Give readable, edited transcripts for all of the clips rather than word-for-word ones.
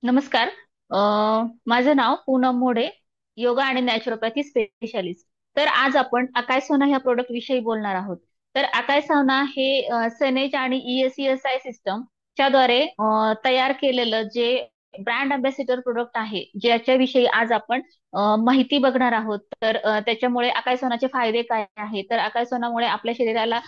नमस्कार. अ, माझं नाव पूनम मोडे, योगा आणि नॅचरोपॅथी स्पेशालिस्ट. तर आज आपण अकायसोना ह्या प्रोडक्ट विषयी बोलणार आहोत. तर अकायसोना हे सेनेज आणि ESESI सिस्टम च्याद्वारे तयार केलेलं जे ब्रँड अँबॅसिडर प्रोडक्ट आहे, ज्याच्याविषयी आज आपण माहिती बघणार आहोत. तर त्याच्यामुळे अकायसोनाचे फायदे काय आहेत, तर अकायसोनामुळे आपल्या शरीराला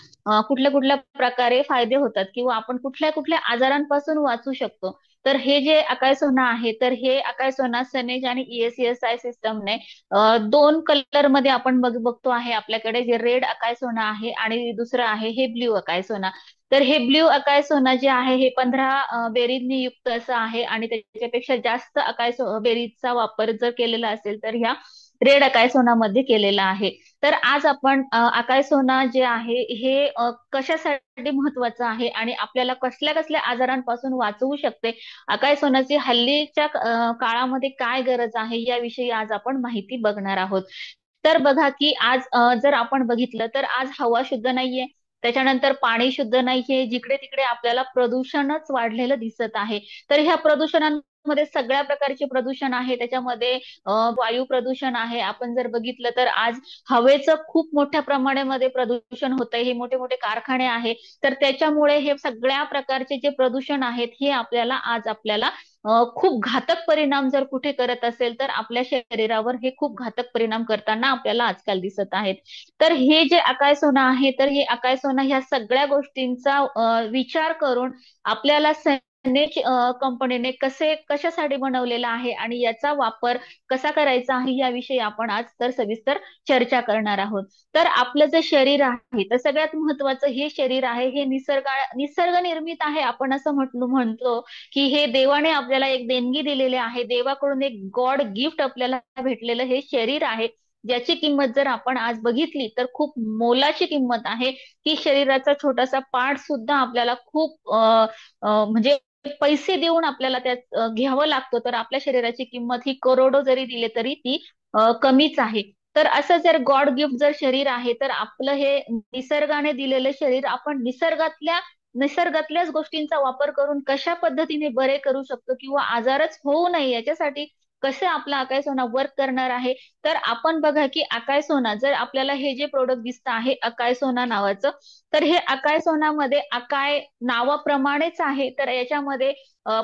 कुठल्या कुठल्या प्रकारे फायदे होतात किंवा आपण कुठल्या कुठल्या आजारांपासून वाचू शकतो. तर हे जे अकाय सोना आहे, तर हे अकाय सोना सनेज आणि ESESI सिस्टमने दोन कलर मध्ये आपण बघतो आहे आपल्याकडे, जे रेड अकाय सोना आहे आणि दुसरं आहे हे ब्ल्यू अकाय सोना. तर हे ब्ल्यू अकाय सोना जे आहे हे 15 बेरीजनी युक्त असं आहे आणि त्याच्यापेक्षा जास्त बेरीजचा वापर जर केलेला असेल तर ह्या रेड अकाय सोनामध्ये केलेला आहे. तर आज आपण अकाय सोना जे आहे हे कशासाठी महत्वाचं आहे आणि आपल्याला कसल्या कसल्या आजारांपासून वाचवू शकते, अकाय सोन्याची हल्लीच्या काळामध्ये काय गरज आहे याविषयी आज आपण माहिती बघणार आहोत. तर बघा की आज जर आपण बघितलं तर आज हवा शुद्ध नाहीये. त्याच्यानंतर पाणी शुद्ध नाहीये. जिकडे तिकडे आपल्याला प्रदूषणच वाढलेलं दिसत आहे. तर ह्या प्रदूषणांमध्ये सगळ्या प्रकारचे प्रदूषण आहे. त्याच्यामध्ये वायू प्रदूषण आहे. आपण जर बघितलं तर आज हवेचं खूप मोठ्या प्रमाणामध्ये प्रदूषण होतंय. हे मोठे मोठे कारखाने आहे. तर त्याच्यामुळे हे सगळ्या प्रकारचे जे प्रदूषण आहेत हे आपल्याला खूप घातक परिणाम जर कुठे करत असेल तर आपल्या शरीरावर हे खूप घातक परिणाम करताना आपल्याला आजकाल दिसत आहेत. तर हे जे अकाय सोना आहे, तर हे अकाय सोना ह्या सगळ्या गोष्टींचा विचार करून आपल्याला सनेज कंपनीने कशासाठी बनवलेला आहे आणि याचा वापर कसा करायचा आहे याविषयी आपण आज तर सविस्तर चर्चा करणार आहोत. तर आपलं जे शरीर आहे, तर सगळ्यात महत्वाचं हे शरीर आहे हे निसर्ग निर्मित आहे. आपण असं म्हणतो की हे देवाने आपल्याला एक देणगी दिलेली आहे. देवाकडून एक गॉड गिफ्ट आपल्याला भेटलेलं हे शरीर आहे, ज्याची किंमत जर आपण आज बघितली तर खूप मोलाची किंमत आहे. की शरीराचा छोटासा पार्ट सुद्धा आपल्याला खूप म्हणजे पैसे देऊन आपल्याला त्यात घ्यावं लागतं. तर आपल्या शरीराची किंमत ही करोडो जरी दिले तरी ती कमीच आहे. तर असं जर गॉड गिफ्ट जर शरीर आहे, तर आपलं हे निसर्गाने दिलेलं शरीर आपण निसर्गातल्याच गोष्टींचा वापर करून कशा पद्धतीने बरे करू शकतो किंवा आजारच होऊ नये याच्यासाठी कसं आपला अकाय सोना वर्क करणार आहे. तर आपण बघा की अकाय सोना जर आपल्याला हे जे प्रोडक्ट दिसतं आहे अकाय सोना नावाचं, तर हे अकाय सोनामध्ये अकाय नावाप्रमाणेच आहे. तर याच्यामध्ये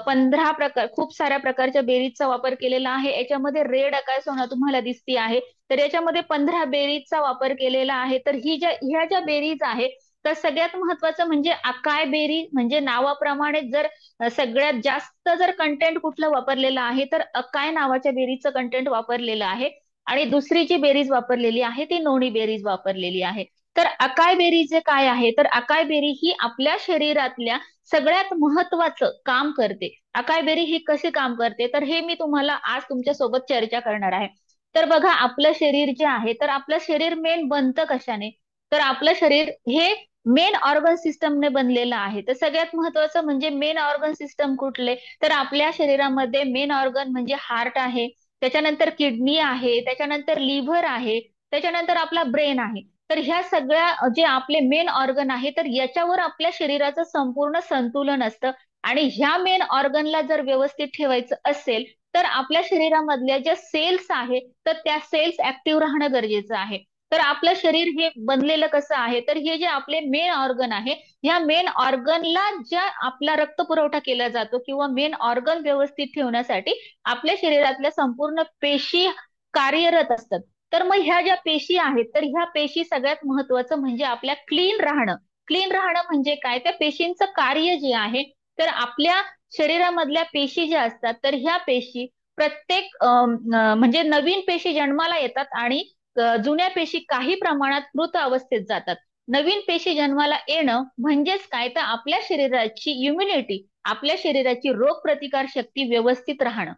15 प्रकार, खूप साऱ्या प्रकारच्या बेरीजचा वापर केलेला आहे. याच्यामध्ये रेड अकाय सोना तुम्हाला दिसती आहे. तर याच्यामध्ये 15 बेरीजचा वापर केलेला आहे. तर ह्या ज्या बेरीज आहे, तर सगळ्यात महत्वाचं म्हणजे अकाय बेरी, म्हणजे नावाप्रमाणे जर सगळ्यात जास्त जर कंटेंट कुठलं वापरलेलं आहे तर अकाय नावाच्या बेरीजचं कंटेंट वापरलेलं आहे. आणि दुसरी जी बेरीज वापरलेली आहे ती नोनी बेरीज वापरलेली आहे. तर अकाय बेरी जे काय आहे, तर अकाय बेरी ही आपल्या शरीरातल्या सगळ्यात महत्वाचं काम करते. अकाय बेरी ही कसे काम करते, तर हे मी तुम्हाला आज तुमच्या सोबत चर्चा करणार आहे. तर बघा, आपलं शरीर जे आहे, तर आपलं शरीर मेन बनतं कशाने, तर आपलं शरीर हे मेन ऑर्गन सिस्टमने बनलेलं आहे. तर सगळ्यात महत्वाचं म्हणजे मेन ऑर्गन सिस्टम कुठले, तर आपल्या शरीरामध्ये मेन ऑर्गन म्हणजे हार्ट आहे. त्याच्यानंतर किडनी आहे. त्याच्यानंतर लिव्हर आहे. त्याच्यानंतर आपला ब्रेन आहे. तर ह्या सगळ्या जे आपले मेन ऑर्गन आहे, तर याच्यावर आपल्या शरीराचं संपूर्ण संतुलन असतं. आणि ह्या मेन ऑर्गनला जर व्यवस्थित ठेवायचं असेल तर आपल्या शरीरामधल्या ज्या सेल्स आहे, तर त्या सेल्स ऍक्टिव्ह राहणं गरजेचं आहे. तर आपलं शरीर हे बनलेलं कसं आहे, तर हे जे आपले मेन ऑर्गन आहे, ह्या मेन ऑर्गनला ज्या आपला रक्त पुरवठा केला जातो किंवा मेन ऑर्गन व्यवस्थित ठेवण्यासाठी आपल्या शरीरातल्या संपूर्ण पेशी कार्यरत असतात. तर मग ह्या ज्या पेशी आहेत, तर ह्या पेशी सगळ्यात महत्वाचं म्हणजे आपल्या क्लीन राहणं. क्लीन राहणं म्हणजे काय, त्या पेशींचं कार्य जे आहे, तर आपल्या शरीरामधल्या पेशी ज्या असतात, तर ह्या पेशी प्रत्येक म्हणजे नवीन पेशी जन्माला येतात आणि जुन्या पेशी काही प्रमाणात मृत अवस्थेत जातात. नवीन पेशी जन्माला येणं म्हणजेच काय, तर आपल्या शरीराची इम्युनिटी, आपल्या शरीराची रोग प्रतिकार शक्ती व्यवस्थित राहणं.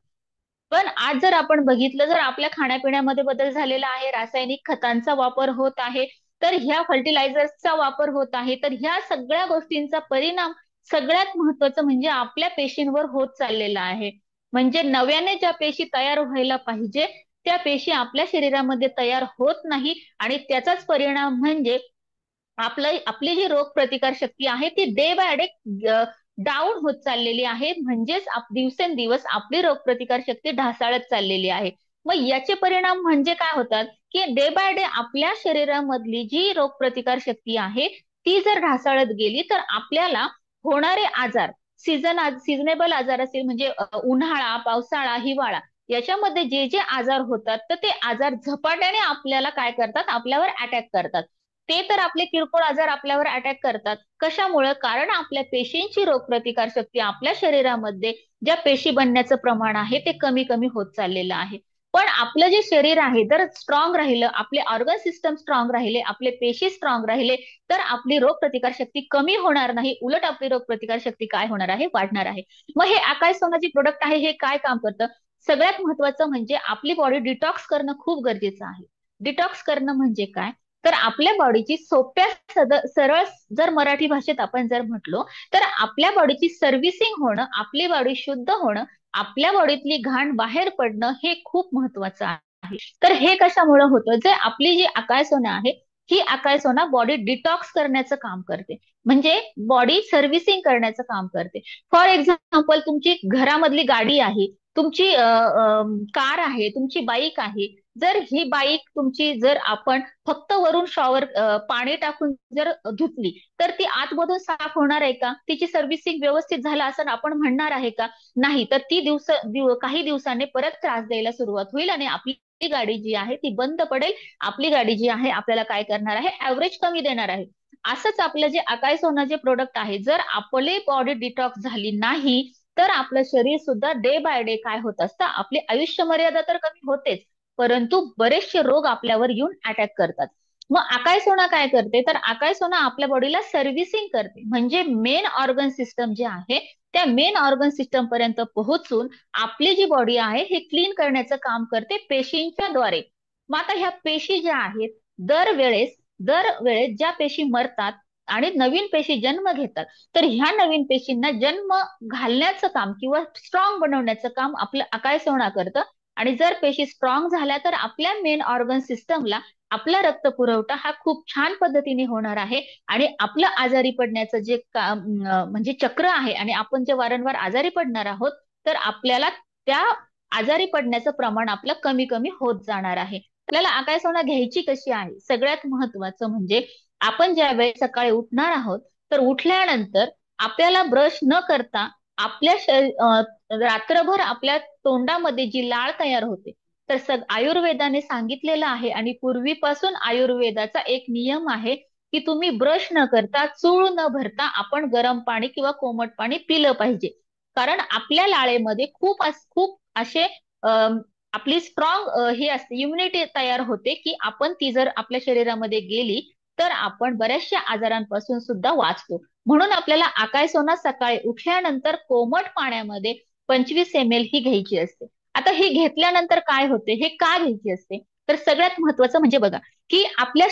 पण आज जर आपण बघितलं, जर आपल्या खाण्यापिण्यामध्ये बदल झालेला आहे, रासायनिक खतांचा वापर होत आहे, तर ह्या फर्टिलायझर्सचा वापर होत आहे, तर ह्या सगळ्या गोष्टींचा परिणाम सगळ्यात महत्वाचं म्हणजे आपल्या पेशींवर होत चाललेला आहे. म्हणजे नव्याने ज्या पेशी तयार व्हायला पाहिजे त्या पेशी आपल्या शरीरामध्ये तयार होत नाही. आणि त्याचाच परिणाम म्हणजे आपली जी रोग प्रतिकार शक्ती आहे ती डे बाय डे डाऊन होत चाललेली आहे, म्हणजेच दिवसेंदिवस आपली रोगप्रतिकार शक्ती ढासळत चाललेली आहे. मग याचे परिणाम म्हणजे काय होतात, की डे बाय डे आपल्या शरीरामधली जी रोगप्रतिकार शक्ती आहे ती जर ढासळत गेली तर आपल्याला होणारे आजार, सिजनेबल आजार असेल म्हणजे उन्हाळा, पावसाळा, हिवाळा, याच्यामध्ये जे जे आजार होतात तर ते आजार झपाट्याने आपल्याला काय करतात, आपल्यावर अटॅक करतात. ते तर आपले किरकोळ आजार आपल्यावर अटॅक करतात. कशामुळे? कारण आपल्या पेशींची रोगप्रतिकार शक्ती आपल्या शरीरामध्ये ज्या पेशी बनण्याचं प्रमाण आहे ते कमी कमी होत चाललेलं आहे. पण आपलं जे शरीर आहे जर स्ट्रॉंग राहिलं, आपले ऑर्गन सिस्टम स्ट्रॉंग राहिले, आपले पेशी स्ट्रॉंग राहिले, तर आपली रोगप्रतिकार शक्ती कमी होणार नाही, उलट आपली रोगप्रतिकार शक्ती काय होणार आहे, वाढणार आहे. मग हे आकाश सोना जे प्रोडक्ट आहे हे काय काम करतं? सगळ्यात महत्वाचं म्हणजे आपली बॉडी डिटॉक्स करणं खूप गरजेचं आहे. डिटॉक्स करणं म्हणजे काय? तर आपल्या बॉडीची सोप्या सरळ जर मराठी भाषेत आपण जर म्हटलो तर आपल्या बॉडीची सर्व्हिसिंग होणं, आपली बॉडी शुद्ध होणं, आपल्या बॉडीतली घाण बाहेर पडणं हे खूप महत्वाचं आहे. तर हे कशामुळे होतं? जे आपली जी आकाशसोना आहे ही आकाशसोना बॉडी डिटॉक्स करण्याचं काम करते, म्हणजे बॉडी सर्व्हिसिंग करण्याचं काम करते. फॉर एक्झाम्पल तुमची घरामधली गाडी आहे, तुमची कार आहे, तुमची बाईक आहे. जर ही बाईक तुमची जर आपण फक्त वरून शॉवर पाणी टाकून जर धुतली तर ती आतमधून साफ होणार आहे का? तिची सर्व्हिसिंग व्यवस्थित झालं असं आपण म्हणणार आहे का? नाही. तर ती काही दिवसांनी परत त्रास द्यायला सुरुवात होईल आणि आपली गाडी जी आहे ती बंद पडेल. आपली गाडी जी आहे आपल्याला काय करणार आहे, ऍव्हरेज कमी देणार आहे. असंच आपलं जे अकाई सोना जे प्रोडक्ट आहे, जर आपली बॉडी डिटॉक्स झाली नाही तर आपलं शरीर सुद्धा डे बाय डे काय होत असतं, आपली आयुष्य मर्यादा तर कमी होतेच, परंतु बरेचसे रोग आपल्यावर येऊन अटॅक करतात. मग आकाय सोना काय करते, तर आकाय सोना आपल्या बॉडीला सर्व्हिसिंग करते, म्हणजे मेन ऑर्गन सिस्टम जे आहे त्या मेन ऑर्गन सिस्टम पर्यंत पोहोचून आपली जी बॉडी आहे हे क्लीन करण्याचं काम करते पेशींच्या द्वारे. मग आता ह्या पेशी ज्या आहेत, दरवेळेस ज्या पेशी मरतात आणि नवीन पेशी जन्म घेतात, तर ह्या नवीन पेशींना जन्म घालण्याचं काम किंवा स्ट्रॉंग बनवण्याचं काम आपलं अकाय सोना करतं. आणि जर पेशी स्ट्रॉंग झाल्या तर आपल्या मेन ऑर्गन सिस्टमला आपला रक्त पुरवठा हा खूप छान पद्धतीने होणार आहे आणि आपलं आजारी पडण्याचं जे म्हणजे चक्र आहे आणि आपण जे वारंवार आजारी पडणार आहोत तर आपल्याला त्या आजारी पडण्याचं प्रमाण आपलं कमी कमी होत जाणार आहे. आपल्याला आकाश सोना घ्यायची कशी आहे? सगळ्यात महत्वाचं म्हणजे आपण ज्या वेळेस सकाळी उठणार आहोत तर उठल्यानंतर आपल्याला ब्रश न करता आपल्या रात्रभर आपल्या तोंडामध्ये जी लाळ तयार होते, तर आयुर्वेदाने सांगितलेलं आहे आणि पूर्वीपासून आयुर्वेदाचा एक नियम आहे की तुम्ही ब्रश न करता, चूळ न भरता आपण गरम पाणी किंवा कोमट पाणी पिलं पाहिजे. कारण आपल्या लाळेमध्ये खूप असे आपली स्ट्रॉंग हे असते, इम्युनिटी तयार होते की आपण ती जर आपल्या शरीरामध्ये गेली तर आपण बऱ्याचशा आजारांपासून सुद्धा वाचतो. म्हणून आपल्याला आकाय सोना सकाळी उठल्यानंतर कोमट पाण्यामध्ये 25 ml ही घ्यायची असते. आता ही घेतल्यानंतर काय होते, हे का घ्यायची असते? तर सगळ्यात महत्वाचं म्हणजे बघा की आपल्या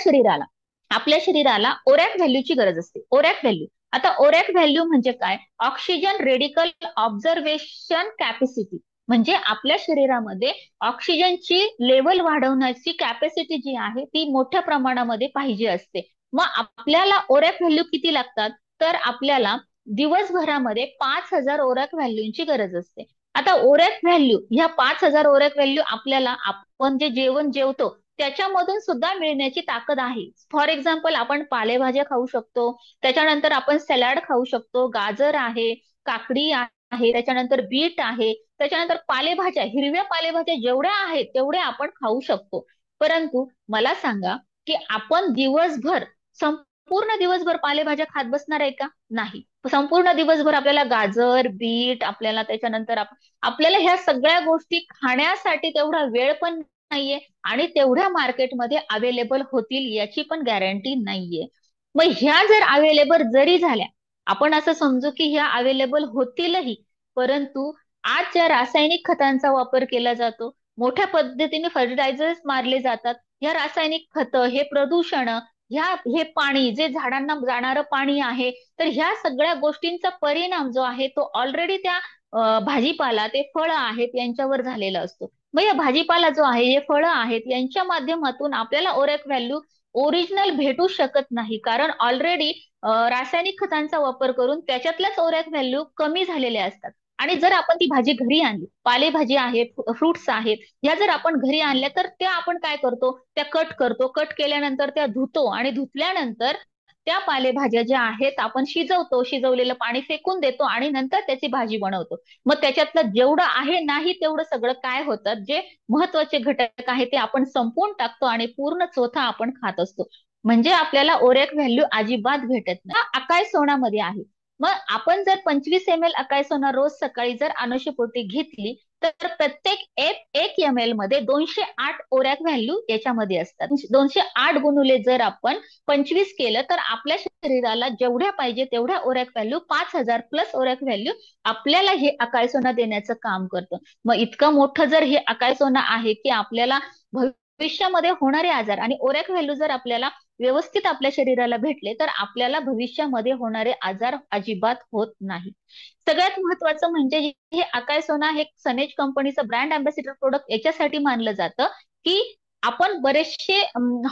शरीराला ओरॅक व्हॅल्यूची गरज असते. ओरॅक व्हॅल्यू, आता ओरॅक व्हॅल्यू म्हणजे काय? ऑक्सिजन रेडिकल ऑब्झर्वेशन कॅपॅसिटी, म्हणजे आपल्या शरीरामध्ये ऑक्सिजनची लेवल वाढवण्याची कॅपॅसिटी जी आहे ती मोठ्या प्रमाणामध्ये पाहिजे असते. मग आपल्याला ओरॅक व्हॅल्यू किती लागतात? तर आपल्याला दिवसभरामध्ये 5,000 ओरॅक व्हॅल्यूची गरज असते. आता ओरॅक व्हॅल्यू, ह्या 5,000 ओरॅक व्हॅल्यू आपल्याला आपण जे जेवण जेवतो त्याच्यामधून सुद्धा मिळण्याची ताकद आहे. फॉर एक्झाम्पल आपण पालेभाज्या खाऊ शकतो, त्याच्यानंतर आपण सॅलड खाऊ शकतो, गाजर आहे, काकडी आहे, त्याच्यानंतर बीट आहे, त्याच्यानंतर पालेभाज्या, हिरव्या पालेभाज्या जेवढ्या आहेत तेवढ्या आपण खाऊ शकतो. परंतु मला सांगा की आपण संपूर्ण दिवसभर पालेभाज्या खात बसणार आहे का? नाही. संपूर्ण दिवसभर आपल्याला गाजर, बीट, आपल्याला त्याच्यानंतर आपल्याला ह्या सगळ्या गोष्टी खाण्यासाठी तेवढा वेळ पण नाहीये आणि तेवढ्या मार्केटमध्ये अवेलेबल होतील याची पण गॅरंटी नाहीये. मग ह्या जर अवेलेबल जरी झाल्या, आपण असं समजू की ह्या अवेलेबल होतीलही, परंतु आज ज्या रासायनिक खतांचा वापर केला जातो, मोठ्या पद्धतीने फर्टिलायझर्स मारले जातात, ह्या रासायनिक खतं, हे प्रदूषण, हे पाणी जे झाडांना जाणारं पाणी आहे, तर ह्या सगळ्या गोष्टींचा परिणाम जो आहे तो ऑलरेडी त्या भाजीपाला, ते फळं आहेत यांच्यावर झालेला असतो. मग या भाजीपाला जो आहे, हे फळं आहेत यांच्या माध्यमातून आपल्याला ओरॅक व्हॅल्यू ओरिजिनल भेटू शकत नाही, कारण ऑलरेडी रासायनिक खतांचा वापर करून त्याच्यातल्याच ओरॅक व्हॅल्यू कमी झालेल्या असतात. आणि जर आपण ती भाजी घरी आणली, पालेभाजी आहेत, फ्रुट्स आहेत, या जर आपण घरी आणल्या तर त्या आपण काय करतो, त्या कट करतो, कट केल्यानंतर त्या धुतो आणि धुतल्यानंतर त्या पालेभाज्या ज्या आहेत आपण शिजवतो, शिजवलेलं पाणी फेकून देतो आणि नंतर त्याची भाजी बनवतो. मग त्याच्यातलं जेवढं आहे नाही तेवढं सगळं काय होतं, जे महत्वाचे घटक आहे ते आपण संपवून टाकतो आणि पूर्ण चोथा आपण खात असतो. म्हणजे आपल्याला ओरॅक व्हॅल्यू अजिबात भेटत नाही. हा अकाय सोनामध्ये आहे. मग आपण जर 25 ml अकाय सोना रोज सकाळी जर अनुषपोटी घेतली तर प्रत्येक 1 ml मध्ये 208 ओरॅक व्हॅल्यू याच्यामध्ये असतात. 208 गुणुले जर आपण 25 केलं तर आपल्या शरीराला जेवढ्या पाहिजे तेवढ्या ओरॅक व्हॅल्यू 5,000 प्लस ओरॅक व्हॅल्यू आपल्याला हे अकाय सोना देण्याचं काम करतं. मग इतकं मोठं जर हे अकाय सोना आहे की आपल्याला भविष्यामध्ये होणारे आजार आणि ओरॅक व्हॅल्यू जर आपल्याला व्यवस्थित आपल्या शरीराला भेटले तर आपल्याला भविष्यामध्ये होणारे आजार अजिबात होत नाही. सगळ्यात महत्वाचं म्हणजे हे अकाय सोना हे सनेज कंपनीचं ब्रँड अँबॅसिडर प्रोडक्ट याच्यासाठी मानलं जातं की आपण बरेचसे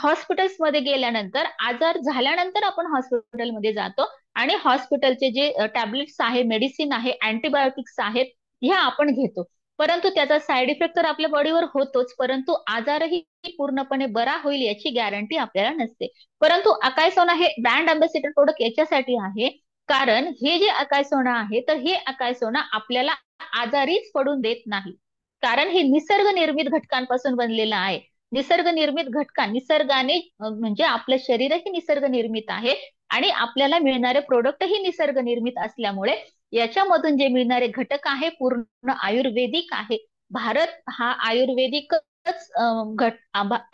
हॉस्पिटल्समध्ये गेल्यानंतर, आजार झाल्यानंतर आपण हॉस्पिटलमध्ये जातो आणि हॉस्पिटलचे जे टॅबलेट्स आहे, मेडिसिन आहे, अँटीबायोटिक्स आहेत, ह्या आपण घेतो. परंतु त्याचा साईड इफेक्ट तर आपल्या बॉडीवर होतोच, परंतु आजारही पूर्णपणे बरा होईल याची गॅरंटी आपल्याला नसते. परंतु अकाय सोना हे ब्रँड अँबॅसिडर प्रोडक्ट याच्यासाठी आहे कारण हे जे अकाय सोना आहे तर हे अकाय सोना आपल्याला आजारीच पडून देत नाही. कारण हे निसर्ग निर्मित घटकांपासून बनलेलं आहे. निसर्ग निर्मित निसर्गाने म्हणजे आपलं शरीरही निसर्ग निर्मित आहे आणि आपल्याला मिळणारे प्रोडक्टही निसर्ग निर्मित असल्यामुळे याच्यामधून जे मिळणारे घटक आहे पूर्ण आयुर्वेदिक आहे. भारत हा आयुर्वेदिकच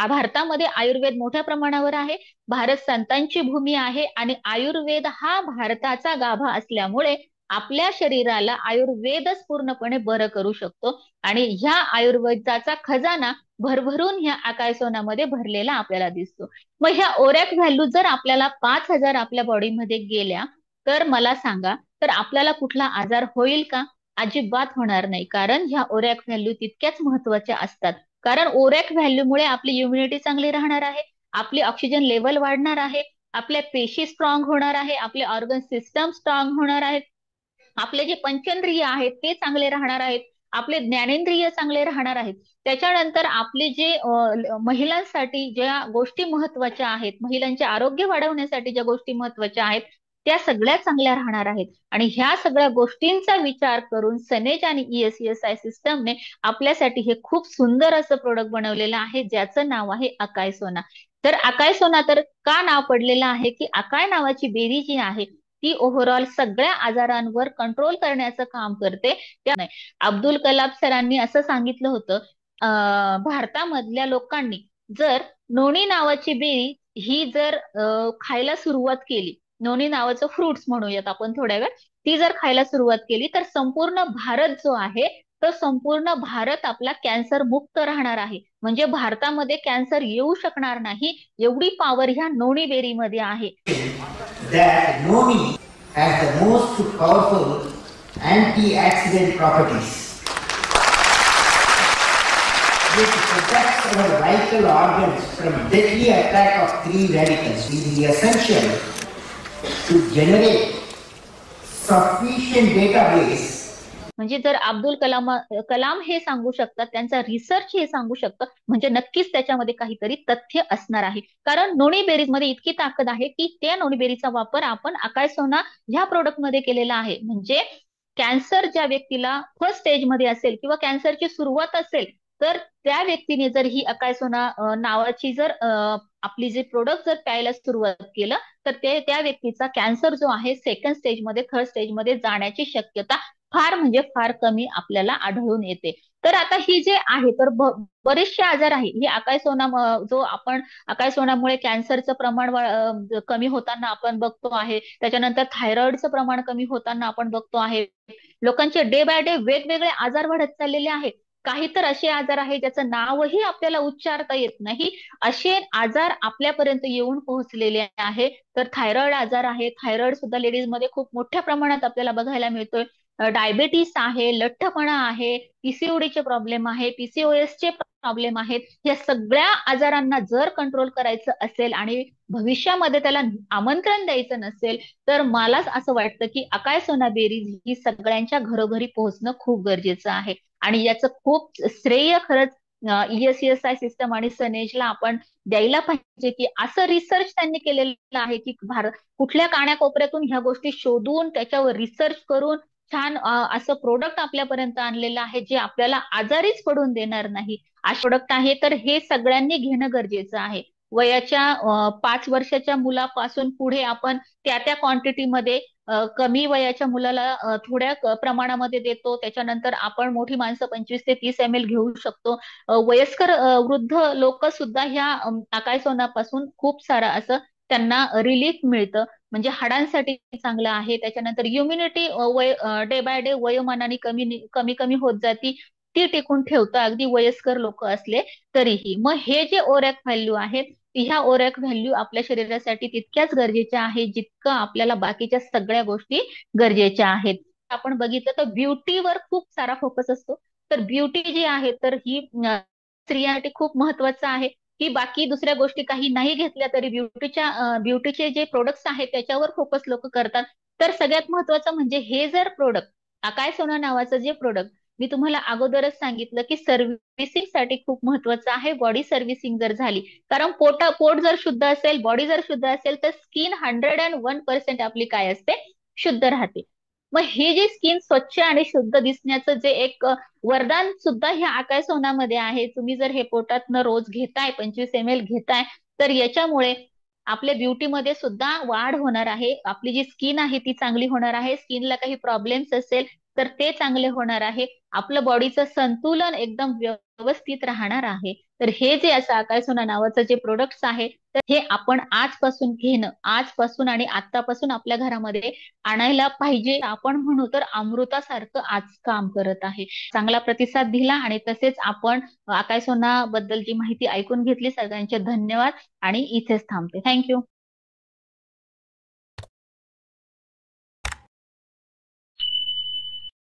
भारतामध्ये आयुर्वेद मोठ्या प्रमाणावर आहे. भारत संतांची भूमी आहे आणि आयुर्वेद हा भारताचा गाभा असल्यामुळे आपल्या शरीराला आयुर्वेदच पूर्णपणे बरं करू शकतो आणि ह्या आयुर्वेदाचा खजाना भरभरून ह्या अकाय सोनामध्ये भरलेला आपल्याला दिसतो. मग ह्या ओरॅक व्हॅल्यू जर आपल्याला 5,000 आपल्या बॉडीमध्ये गेल्या तर मला सांगा, तर आपल्याला कुठला आजार होईल का? अजिबात होणार नाही, कारण ह्या ओरॅक व्हॅल्यू तितक्याच महत्वाच्या असतात. कारण ओरॅक व्हॅल्यूमुळे आपली इम्युनिटी चांगली राहणार आहे, आपली ऑक्सिजन लेवल वाढणार आहे, आपल्या पेशी स्ट्रॉंग होणार आहे, आपले ऑर्गन सिस्टम स्ट्रॉंग होणार आहेत, आपले जे पंचेंद्रिय आहेत ते चांगले राहणार आहेत, आपले ज्ञानेंद्रिय चांगले राहणार आहेत. त्याच्यानंतर आपले जे महिलांसाठी ज्या गोष्टी महत्वाच्या आहेत, महिलांचे आरोग्य वाढवण्यासाठी ज्या गोष्टी महत्वाच्या आहेत त्या सगळ्या चांगल्या राहणार आहेत. आणि ह्या सगळ्या गोष्टींचा विचार करून सनेज आणि ESESI सिस्टमने आपल्यासाठी हे खूप सुंदर असं प्रोडक्ट बनवलेलं आहे ज्याचं नाव आहे अकाय सोना. तर अकाय सोना तर का नाव पडलेलं आहे की अकाय नावाची बेरी जी आहे ती ओव्हरऑल सगळ्या आजारांवर कंट्रोल करण्याचं काम करते. त्या नाही, अब्दुल कलाम सरांनी असं सांगितलं होतं, भारतामधल्या लोकांनी जर नोणी नावाची बेरी ही जर खायला सुरुवात केली, नोनी नावाचं फ्रुट्स म्हणूयात आपण थोड्या वेळ, ती जर खायला सुरुवात केली तर संपूर्ण भारत जो आहे तर संपूर्ण भारत आपला कॅन्सर मुक्त राहणार आहे. म्हणजे भारतामध्ये कॅन्सर येऊ शकणार नाही एवढी पॉवर ह्या नोणी बेरीमध्ये आहे. That noni has the most powerful antioxidant properties, which protects our vital organs from deadly attack of free radicals. It is essential to generate sufficient database. म्हणजे जर अब्दुल कलाम हे सांगू शकतात, त्यांचा रिसर्च हे सांगू शकतं, म्हणजे नक्कीच त्याच्यामध्ये काहीतरी तथ्य असणार आहे. कारण नोणी बेरीज मध्ये इतकी ताकद आहे की त्या नोणी बेरीचा वापर आपण अकाय सोना ह्या प्रोडक्ट मध्ये केलेला आहे. म्हणजे कॅन्सर ज्या व्यक्तीला फर्स्ट स्टेज मध्ये असेल किंवा कॅन्सरची सुरुवात असेल तर त्या व्यक्तीने जर ही अकाय सोना नावाची जर आपली जे प्रोडक्ट जर प्यायला सुरुवात केलं तर त्या व्यक्तीचा कॅन्सर जो आहे सेकंड स्टेजमध्ये, थर्ड स्टेजमध्ये जाण्याची शक्यता फार म्हणजे फार कमी आपल्याला आढळून येते. तर आता ही जे आहे तर बरेचसे आजार आहे ही अकाय सोना जो आपण अकाय सोनामुळे कॅन्सरचं प्रमाण कमी होताना आपण बघतो आहे. त्याच्यानंतर थायरॉइडचं प्रमाण कमी होताना आपण बघतो आहे. लोकांचे डे बाय डे वेगवेगळे आजार वाढत चाललेले आहेत. काही तर असे आजार आहे ज्याचं नावही आपल्याला उच्चारता येत नाही असे आजार आपल्यापर्यंत येऊन पोहोचलेले आहे. तर थायरॉइड आजार आहे, थायरॉइड सुद्धा लेडीजमध्ये खूप मोठ्या प्रमाणात आपल्याला बघायला मिळतोय. डायबेटीस आहे, लठ्ठपणा आहे, PCOD चे प्रॉब्लेम आहे, PCOS चे प्रॉब्लेम आहेत, या सगळ्या आजारांना जर कंट्रोल करायचं असेल आणि भविष्यामध्ये त्याला आमंत्रण द्यायचं नसेल, तर मलाच असं वाटतं की अकाय सोना बेरीज ही सगळ्यांच्या घरोघरी पोहोचणं खूप गरजेचं आहे. आणि याचं खूप श्रेय खरंच ESSI सिस्टम आणि सनेजला आपण द्यायला पाहिजे, की असं रिसर्च त्यांनी केलेलं आहे की भारत कुठल्या कानाकोपऱ्यातून ह्या गोष्टी शोधून त्याच्यावर रिसर्च करून छान असं प्रोडक्ट आपल्यापर्यंत आणलेलं आहे, जे आपल्याला आजारीच पडून देणार नाही. असे प्रोडक्ट आहे, तर हे सगळ्यांनी घेणं गरजेचं आहे. वयाच्या 5 वर्षाच्या मुलापासून पुढे आपण त्या त्या क्वांटिटीमध्ये कमी वयाच्या मुलाला थोड्या प्रमाणामध्ये देतो. त्याच्यानंतर आपण मोठी माणसं 25 ते 30 ml घेऊ शकतो. वयस्कर वृद्ध लोक सुद्धा ह्या अकाय सोनापासून खूप सारं असं त्यांना रिलीफ मिळतं. म्हणजे हाडांसाठी चांगलं आहे. त्याच्यानंतर इम्युनिटी वय डे बाय डे वयोमानाने कमी कमी कमी होत जाती, ती टिकून ठेवतं अगदी वयस्कर लोक असले तरीही. मग हे जे ओरॅक व्हॅल्यू आहेत, ह्या ओरॅक व्हॅल्यू आपल्या शरीरासाठी तितक्याच गरजेच्या आहेत जितकं आपल्याला बाकीच्या सगळ्या गोष्टी गरजेच्या आहेत. आपण बघितलं तर ब्युटीवर खूप सारा फोकस असतो. तर ब्युटी जी आहे तर ही स्त्रियांसाठी खूप महत्वाचं आहे, की बाकी दुसऱ्या गोष्टी काही नाही घेतल्या तरी ब्युटीचे जे प्रोडक्ट्स आहेत त्याच्यावर फोकस लोक करतात. तर सगळ्यात महत्वाचं म्हणजे हे जर प्रोडक्ट अकाय सोना नावाचं जे प्रोडक्ट मी तुम्हाला अगोदरच सांगितलं की सर्व्हिसिंग साठी खूप महत्वाचं आहे. बॉडी सर्व्हिसिंग जर झाली, कारण पोट जर शुद्ध असेल, बॉडी जर शुद्ध असेल, तर स्किन 101% आपली काय असते, शुद्ध राहते. मग ही जी स्किन स्वच्छ आणि शुद्ध दिसण्याचं जे एक वरदान सुद्धा ह्या आकाश सोनामध्ये आहे. तुम्ही जर हे पोटातनं रोज घेताय, 25 ml घेताय, तर याच्यामुळे आपल्या ब्युटीमध्ये सुद्धा वाढ होणार आहे. आपली जी स्किन आहे ती चांगली होणार आहे. स्किनला काही प्रॉब्लेम्स असेल तर ते चांगले होणार आहे. आपलं बॉडीचं संतुलन एकदम व्यवस्थित राहणार आहे. तर हे जे असं आकाश सोना नावाचं जे प्रोडक्ट्स आहे, तर हे आपण आजपासून घेणं, आजपासून आणि आतापासून आपल्या घरामध्ये आणायला पाहिजे. आपण म्हणू तर अमृतासारखं आज काम करत आहे. चांगला प्रतिसाद दिला आणि तसेच आपण आकाश सोना बद्दल जी माहिती ऐकून घेतली, सगळ्यांचे धन्यवाद आणि इथेच थांबते. थँक्यू.